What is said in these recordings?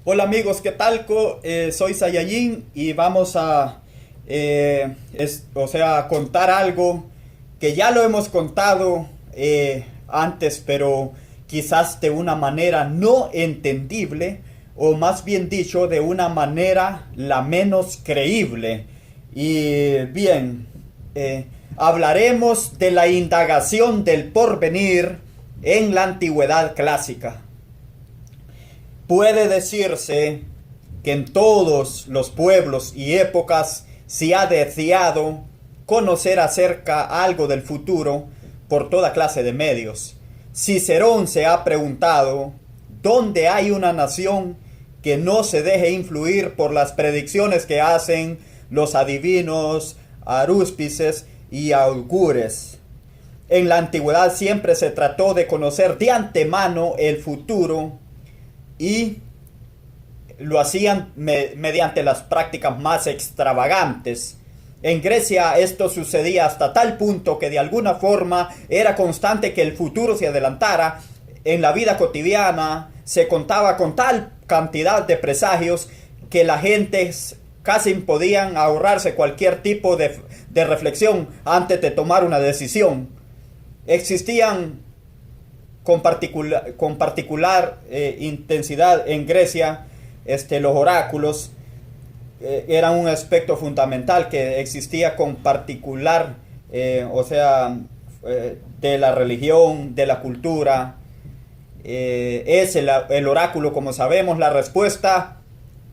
Hola amigos, ¿qué tal? Soy Saiyajin y vamos a, contar algo que ya lo hemos contado antes, pero quizás de una manera no entendible, o más bien dicho, de una manera la menos creíble. Y bien, hablaremos de la indagación del porvenir en la antigüedad clásica. Puede decirse que en todos los pueblos y épocas se ha deseado conocer acerca algo del futuro por toda clase de medios. Cicerón se ha preguntado dónde hay una nación que no se deje influir por las predicciones que hacen los adivinos, arúspices y augures. En la antigüedad siempre se trató de conocer de antemano el futuro y lo hacían mediante las prácticas más extravagantes. En Grecia esto sucedía hasta tal punto que de alguna forma era constante que el futuro se adelantara. En la vida cotidiana se contaba con tal cantidad de presagios que la gente casi podían ahorrarse cualquier tipo de reflexión antes de tomar una decisión. Existían con particular intensidad en Grecia, los oráculos eran un aspecto fundamental que existía con particular, de la religión, de la cultura. Es el oráculo, como sabemos, la respuesta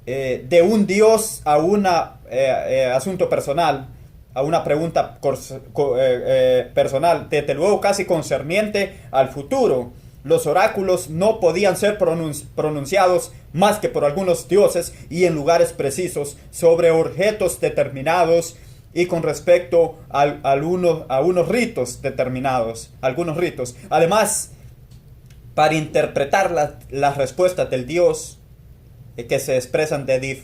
de un dios a un asunto personal, a una pregunta personal, desde luego casi concerniente al futuro. Los oráculos no podían ser pronunciados más que por algunos dioses y en lugares precisos sobre objetos determinados y con respecto a unos ritos determinados, algunos ritos. Además, para interpretar las respuestas del dios, que se expresan de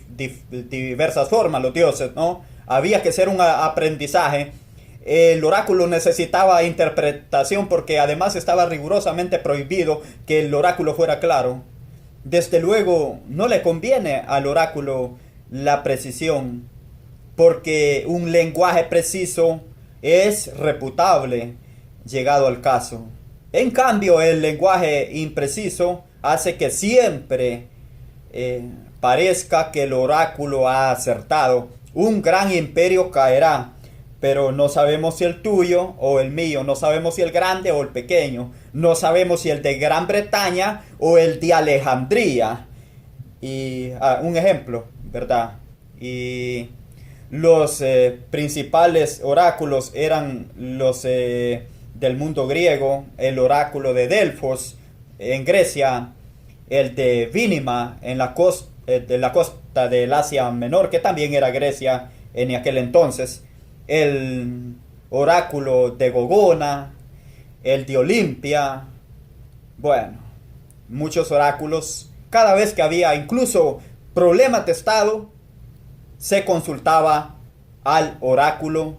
diversas formas los dioses, ¿no? Había que ser un aprendizaje. El oráculo necesitaba interpretación porque además estaba rigurosamente prohibido que el oráculo fuera claro. Desde luego no le conviene al oráculo la precisión, porque un lenguaje preciso es reputable llegado al caso. En cambio, el lenguaje impreciso hace que siempre parezca que el oráculo ha acertado. Un gran imperio caerá, pero no sabemos si el tuyo o el mío, no sabemos si el grande o el pequeño, no sabemos si el de Gran Bretaña o el de Alejandría. Y un ejemplo, ¿verdad? Y los principales oráculos eran los del mundo griego, el oráculo de Delfos en Grecia, el de Vínima en de la costa del Asia Menor, que también era Grecia en aquel entonces, el oráculo de Gogona, el de Olimpia, bueno, muchos oráculos. Cada vez que había incluso problemas de estado, se consultaba al oráculo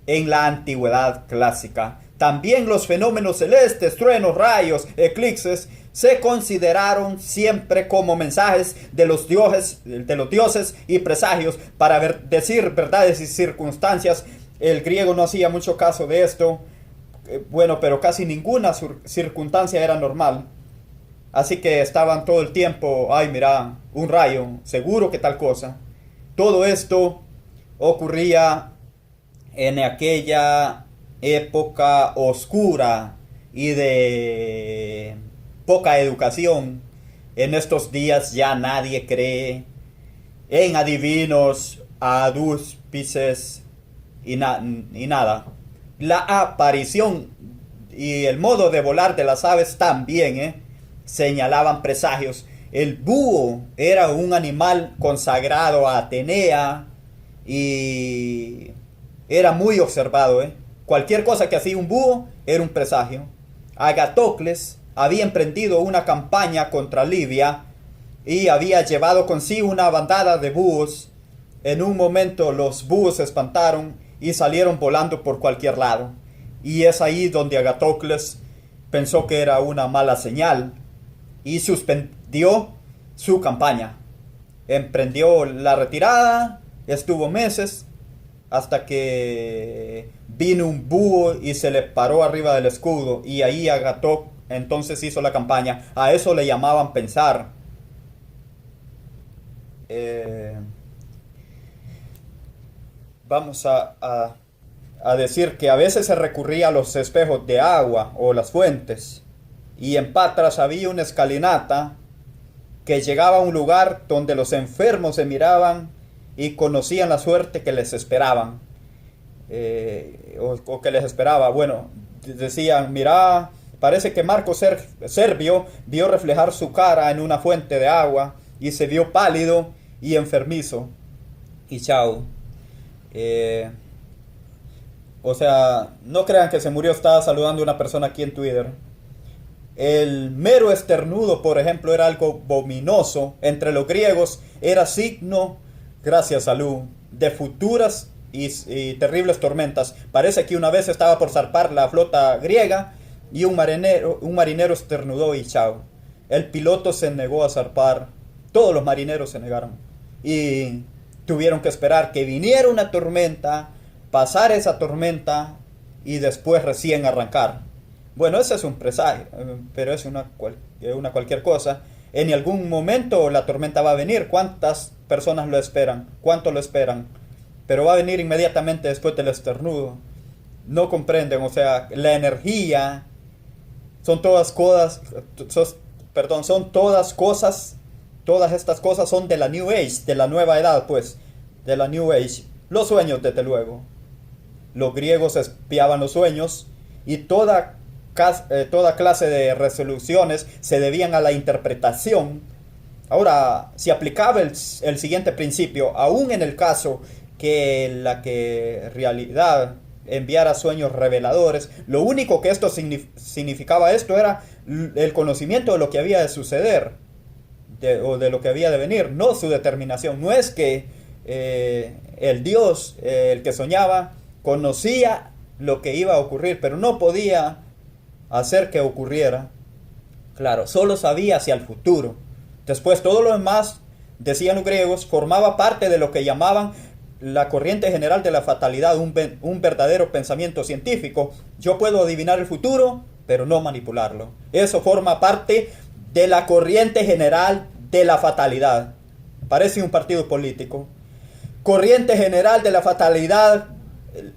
en la antigüedad clásica. También los fenómenos celestes, truenos, rayos, eclipses, se consideraron siempre como mensajes de los dioses y presagios para decir verdades y circunstancias. El griego no hacía mucho caso de esto, pero casi ninguna circunstancia era normal. Así que estaban todo el tiempo, ay mira, un rayo, seguro que tal cosa. Todo esto ocurría en aquella época oscura y de poca educación. En estos días ya nadie cree en adivinos, adúspices y nada. La aparición y el modo de volar de las aves también señalaban presagios. El búho era un animal consagrado a Atenea y era muy observado. Cualquier cosa que hacía un búho era un presagio. Agatocles había emprendido una campaña contra Libia y había llevado consigo una bandada de búhos. En un momento los búhos se espantaron y salieron volando por cualquier lado. Y es ahí donde Agatocles pensó que era una mala señal y suspendió su campaña. emprendió la retirada, estuvo meses, hasta que vino un búho y se le paró arriba del escudo, y ahí Agatocles entonces hizo la campaña. A eso le llamaban pensar. Eh, vamos a decir que a veces se recurría a los espejos de agua o las fuentes, y en Patras había una escalinata que llegaba a un lugar donde los enfermos se miraban y conocían la suerte que les esperaban, o que les esperaba. Bueno, decían, mira, parece que Marco Servio vio reflejar su cara en una fuente de agua y se vio pálido y enfermizo. Y chao. O sea, no crean que se murió, estaba saludando a una persona aquí en Twitter. El mero esternudo, por ejemplo, era algo ominoso. Entre los griegos era signo, gracias salud, de futuras y terribles tormentas. Parece que una vez estaba por zarpar la flota griega y un marinero esternudó y chao. El piloto se negó a zarpar. Todos los marineros se negaron. Y tuvieron que esperar que viniera una tormenta, pasar esa tormenta y después recién arrancar. Bueno, ese es un presagio, pero es una cualquier cosa. En algún momento la tormenta va a venir. ¿Cuántas personas lo esperan? ¿Cuánto lo esperan? Pero va a venir inmediatamente después del estornudo. No comprenden, o sea, la energía son todas cosas, todas estas cosas son de la New Age, de la nueva edad, pues, de la New Age. Los sueños, desde luego. Los griegos espiaban los sueños y toda clase de resoluciones se debían a la interpretación. Ahora, si aplicaba el siguiente principio, aún en el caso que la realidad enviara sueños reveladores, lo único que esto significaba esto era el conocimiento de lo que había de suceder, o de lo que había de venir, no su determinación. No es que el Dios, el que soñaba, conocía lo que iba a ocurrir, pero no podía hacer que ocurriera. Claro, solo sabía hacia el futuro. Después todo lo demás, decían los griegos, formaba parte de lo que llamaban la corriente general de la fatalidad, un verdadero pensamiento científico. Yo puedo adivinar el futuro, pero no manipularlo. Eso forma parte de la corriente general de la fatalidad. Parece un partido político. Corriente general de la fatalidad,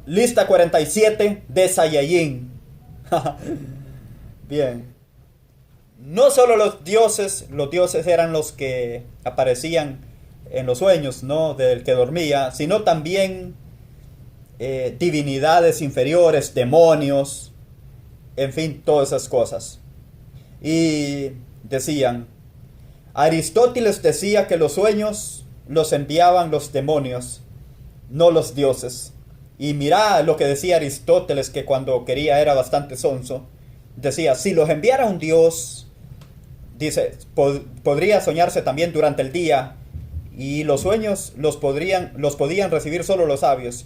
lista 47 de Saiyajin. Bien. No solo los dioses eran los que aparecían en los sueños, ¿no?, del que dormía, sino también divinidades inferiores, demonios, en fin, todas esas cosas. Y decían, Aristóteles decía que los sueños los enviaban los demonios, no los dioses. Y mira lo que decía Aristóteles, que cuando quería era bastante sonso. Decía, si los enviara un dios, dice, podría soñarse también durante el día, y los sueños los podían recibir solo los sabios,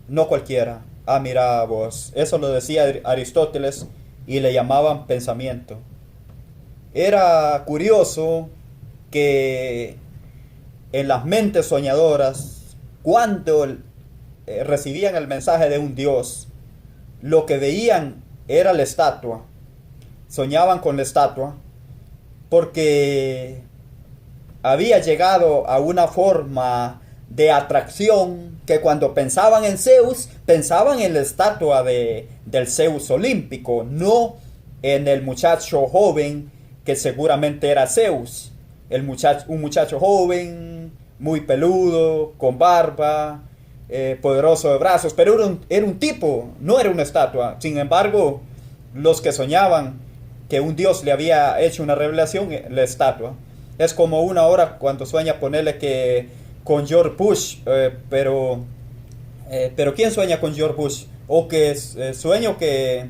no cualquiera. Ah, mira vos, eso lo decía Aristóteles y le llamaban pensamiento. Era curioso que en las mentes soñadoras, cuando recibían el mensaje de un dios, lo que veían era la estatua. Soñaban con la estatua porque había llegado a una forma de atracción que cuando pensaban en Zeus, pensaban en la estatua del Zeus olímpico, no en el muchacho joven que seguramente era Zeus. Un muchacho joven, muy peludo, con barba, poderoso de brazos, pero era un tipo, no era una estatua. Sin embargo, los que soñaban que un dios le había hecho una revelación, la estatua. Es como una hora cuando sueña, ponerle que con George Bush, pero ¿quién sueña con George Bush? O que sueño que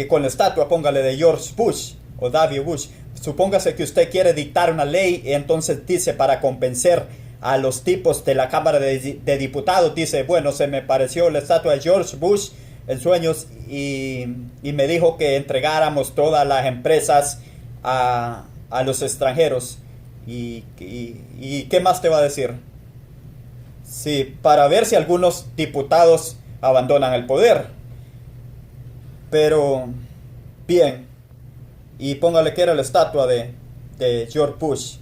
con la estatua, póngale, de George Bush o W. Bush. Supóngase que usted quiere dictar una ley y entonces dice, para convencer a los tipos de la Cámara de Diputados, dice, bueno, se me pareció la estatua de George Bush en sueños y me dijo que entregáramos todas las empresas a los extranjeros. ¿Y qué más te va a decir? Sí, para ver si algunos diputados abandonan el poder. Pero, bien, y póngale que era la estatua de George Bush.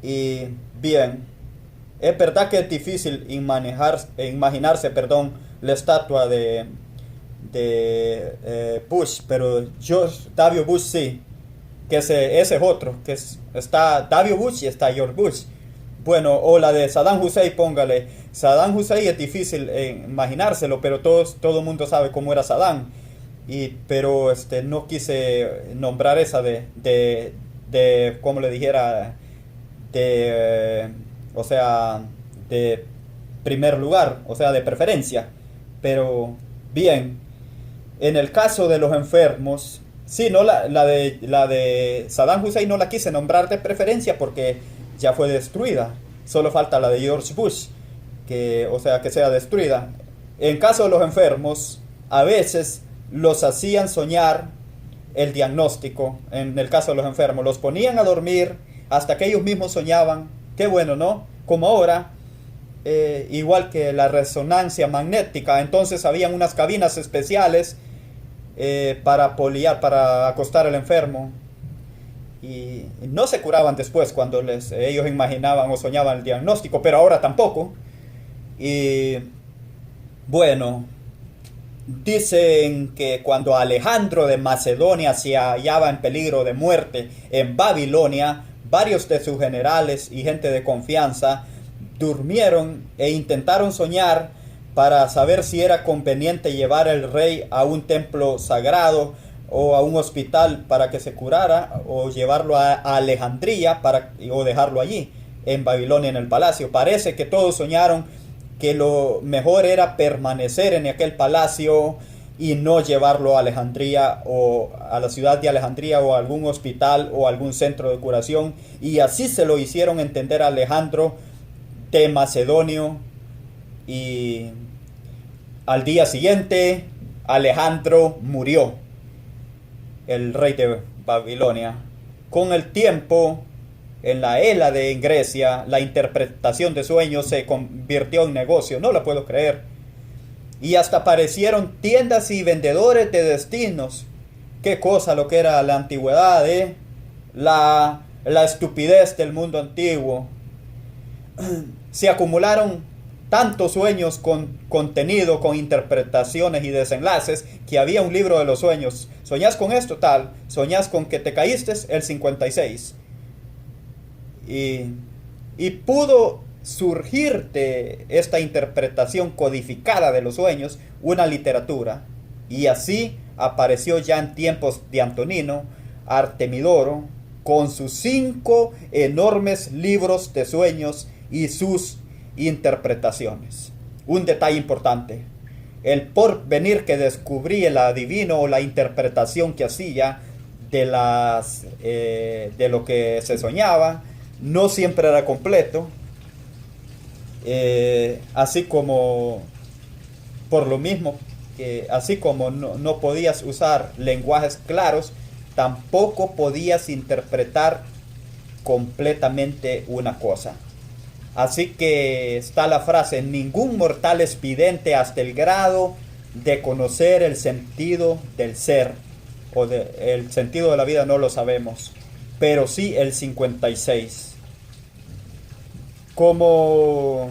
Y bien, es verdad que es difícil imaginarse, perdón, la estatua de Bush, pero George W. Bush sí, que ese es otro, está W. Bush y está George Bush. Bueno, o la de Saddam Hussein, póngale. Saddam Hussein es difícil imaginárselo, pero todo el mundo sabe cómo era Saddam. Pero no quise nombrar esa como le dijera, o sea, de primer lugar, o sea, de preferencia. Pero bien, en el caso de los enfermos, sí, no la de Saddam Hussein no la quise nombrar de preferencia porque ya fue destruida. Solo falta la de George Bush, o sea, que sea destruida. En caso de los enfermos, a veces los hacían soñar el diagnóstico. En el caso de los enfermos, los ponían a dormir hasta que ellos mismos soñaban. Qué bueno, ¿no? Como ahora, igual que la resonancia magnética. Entonces habían unas cabinas especiales para acostar al enfermo. Y no se curaban después cuando ellos imaginaban o soñaban el diagnóstico, pero ahora tampoco. Y bueno, dicen que cuando Alejandro de Macedonia se hallaba en peligro de muerte en Babilonia, varios de sus generales y gente de confianza durmieron e intentaron soñar para saber si era conveniente llevar al rey a un templo sagrado o a un hospital para que se curara, o llevarlo a Alejandría o dejarlo allí en Babilonia en el palacio. Parece que todos soñaron que lo mejor era permanecer en aquel palacio y no llevarlo a Alejandría o a la ciudad de Alejandría o a algún hospital o algún centro de curación, y así se lo hicieron entender a Alejandro de Macedonio. Y al día siguiente Alejandro murió, el rey de Babilonia. Con el tiempo, en la Hélade en Grecia, la interpretación de sueños se convirtió en negocio. No lo puedo creer. Y hasta aparecieron tiendas y vendedores de destinos. Qué cosa lo que era la antigüedad, la estupidez del mundo antiguo. Se acumularon tantos sueños con contenido, con interpretaciones y desenlaces, que había un libro de los sueños. ¿Soñás con esto tal? ¿Soñás con que te caíste? El 56. Y pudo surgir de esta interpretación codificada de los sueños una literatura. Y así apareció ya en tiempos de Antonino Artemidoro, con sus 5 enormes libros de sueños y sus interpretaciones. Un detalle importante: el porvenir que descubrí el adivino, o la interpretación que hacía de lo que se soñaba, no siempre era completo. Así como, por lo mismo, así como no podías usar lenguajes claros, tampoco podías interpretar completamente una cosa. Así que está la frase: ningún mortal es vidente hasta el grado de conocer el sentido del ser, o el sentido de la vida no lo sabemos, pero sí el 56. Como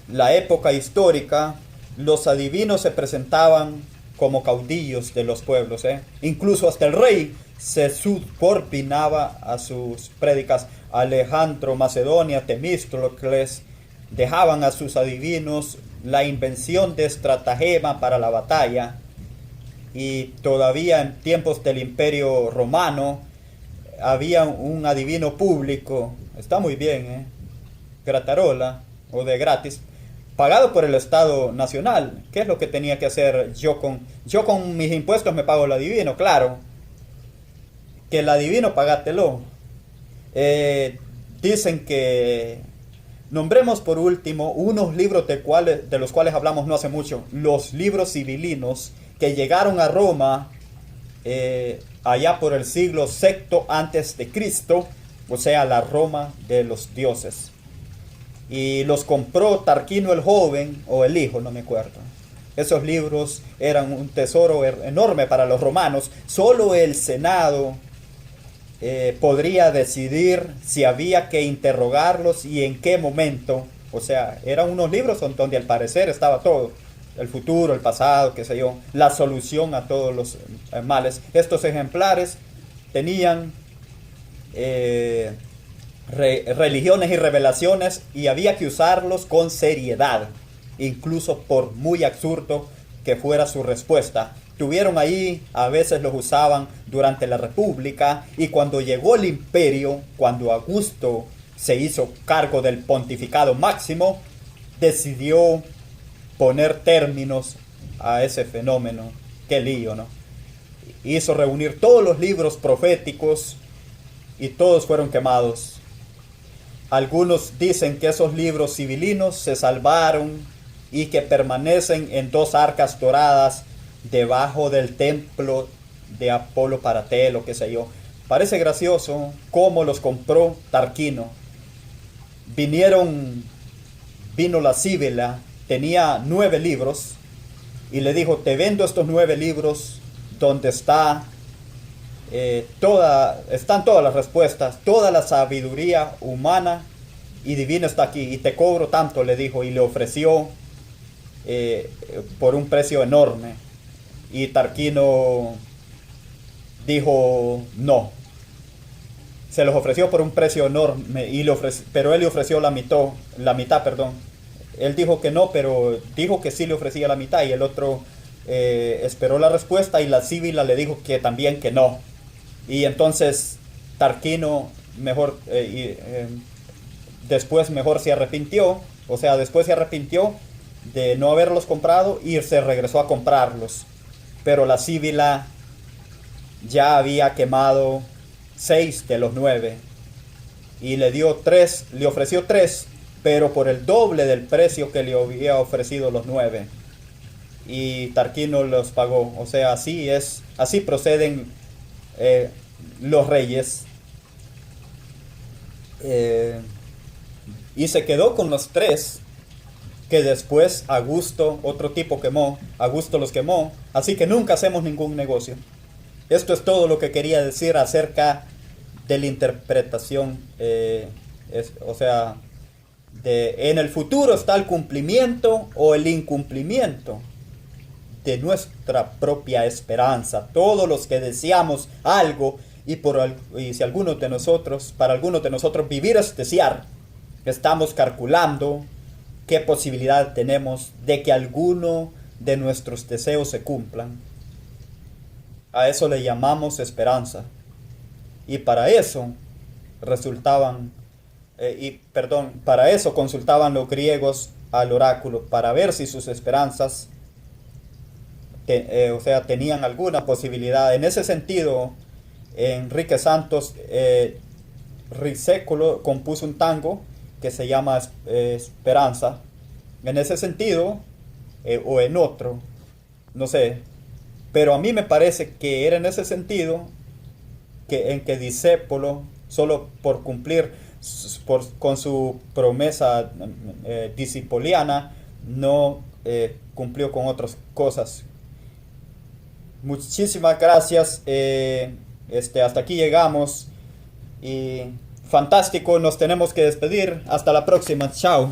la época histórica, los adivinos se presentaban como caudillos de los pueblos, incluso hasta el rey se subordinaba a sus prédicas. Alejandro, Macedonia, Temístocles dejaban a sus adivinos la invención de estratagema para la batalla. Y todavía en tiempos del Imperio Romano había un adivino público, está muy bien, gratarola o de gratis, pagado por el Estado Nacional. ¿Qué es lo que tenía que hacer yo con mis impuestos? Me pago el adivino, claro. Que el adivino pagátelo. Dicen que nombremos por último unos libros de los cuales hablamos no hace mucho: los libros sibilinos, que llegaron a Roma allá por el siglo VI antes de Cristo, o sea, la Roma de los dioses. Y los compró Tarquino el joven, o el hijo, no me acuerdo. Esos libros eran un tesoro enorme para los romanos. Solo el Senado podría decidir si había que interrogarlos y en qué momento. O sea, eran unos libros donde al parecer estaba todo. El futuro, el pasado, qué sé yo, la solución a todos los males. Estos ejemplares tenían religiones y revelaciones y había que usarlos con seriedad, incluso por muy absurdo que fuera su respuesta. Tuvieron ahí, a veces los usaban durante la República, y cuando llegó el imperio, cuando Augusto se hizo cargo del pontificado máximo, decidió poner términos a ese fenómeno. Qué lío, ¿no? Hizo reunir todos los libros proféticos y todos fueron quemados. Algunos dicen que esos libros civilinos se salvaron y que permanecen en 2 arcas doradas debajo del templo de Apolo Paratelo, qué sé yo. Parece gracioso cómo los compró Tarquino. Vino la Sibila, tenía 9 libros y le dijo: te vendo estos 9 libros donde están todas las respuestas, toda la sabiduría humana y divina está aquí, y te cobro tanto, le dijo, y le ofreció por un precio enorme. Y Tarquino dijo no. Se los ofreció por un precio enorme, pero él le ofreció la mitad, perdón. Él dijo que no, pero dijo que sí le ofrecía la mitad, y el otro esperó la respuesta, y la Sibila le dijo que también que no. Y entonces Tarquino después se arrepintió, o sea, después se arrepintió de no haberlos comprado y se regresó a comprarlos. Pero la Sibila ya había quemado 6 de los 9 y le ofreció 3, pero por el doble del precio que le había ofrecido los 9. Y Tarquino los pagó. O sea, así proceden los reyes. Y se quedó con los 3 que después otro tipo quemó. Augusto los quemó. Así que nunca hacemos ningún negocio. Esto es todo lo que quería decir acerca de la interpretación. O sea, en el futuro está el cumplimiento o el incumplimiento de nuestra propia esperanza. Todos los que deseamos algo, y si algunos de nosotros, para algunos de nosotros vivir es desear, estamos calculando qué posibilidad tenemos de que alguno de nuestros deseos se cumplan. A eso le llamamos esperanza. Y para eso para eso consultaban los griegos al oráculo, para ver si sus esperanzas tenían alguna posibilidad. En ese sentido, Enrique Santos Ricécolo compuso un tango que se llama Esperanza. En ese sentido, o en otro, no sé, pero a mí me parece que era en ese sentido en que Discépolo, solo por cumplir con su promesa discipoliana, no cumplió con otras cosas. Muchísimas gracias. Hasta aquí llegamos y fantástico, nos tenemos que despedir. Hasta la próxima, chao.